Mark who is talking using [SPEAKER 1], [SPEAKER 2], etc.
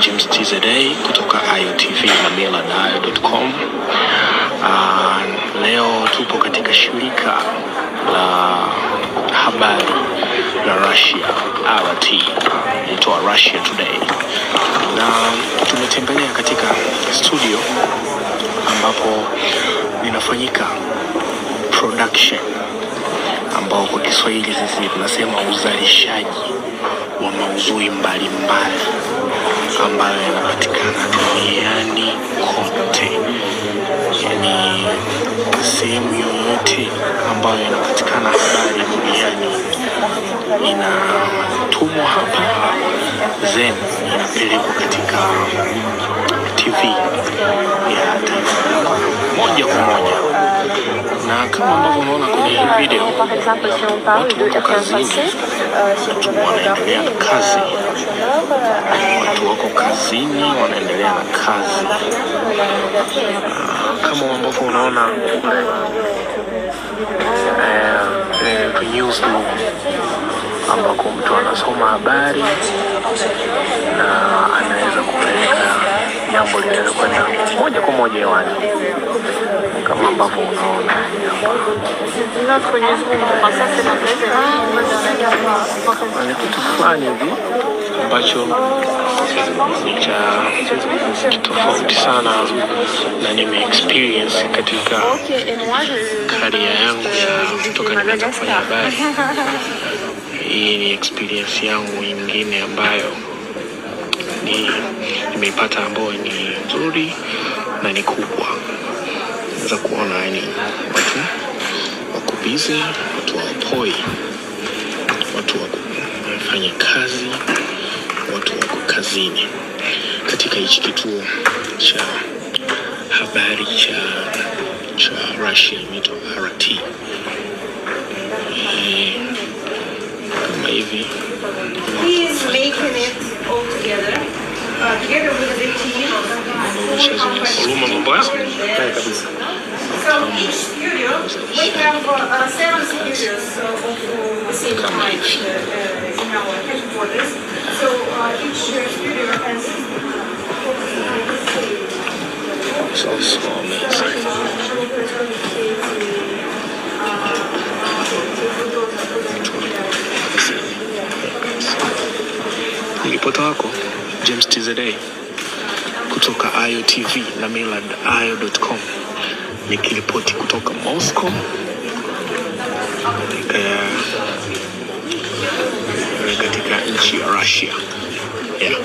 [SPEAKER 1] James TZA kutoka IOTV na millardayo.com. Leo tupo katika shirika la habari la Russia, RT, inaitwa Russia Today. Na tumetembelea katika studio ambapo linafanyika production, ambao kwa Kiswahili sisi tunasema uzalishaji wa maudhui mbalimbali ambayo yanapatikana duniani kote. Yani sehemu yoyote ambayo yanapatikana habari duniani inatumwa hapa, then inapelekwa katika TV ya taifa moja kwa moja. Na kama ambavyo unaona kwenye video, watu wako kazini, watu wanaendelea na kazi, watu wako kazini wanaendelea na kazi. Kama ambavyo unaona newsroom ambako mtu anasoma habari na anaweza kupeleka jambo linaweza kwenda moja kwa moja hewani, kama ambavyo unaona hapa. Ni kitu fulani hivi ambacho ni cha tofauti sana na nime experience katika career yangu ya kutoka nimeanza kufanya habari. Hii ni experience yangu nyingine ambayo nimeipata, ambayo ni nzuri na ni kubwa. Naweza kuona yani watu wako busy, watu wapoi, watu wanafanya kazi, watu wako kazini katika hichi kituo cha habari cha Russia inaitwa RT. Kama hivi
[SPEAKER 2] he's making it all together with the team. So each studio, we have 7 studios of the same type in our headquarters. So each studio has
[SPEAKER 1] so amazing. Ripota wako James TZA kutoka IOTV na millardayo.com, nikiripoti kutoka Moscow katika nchi ya Russia. Yeah.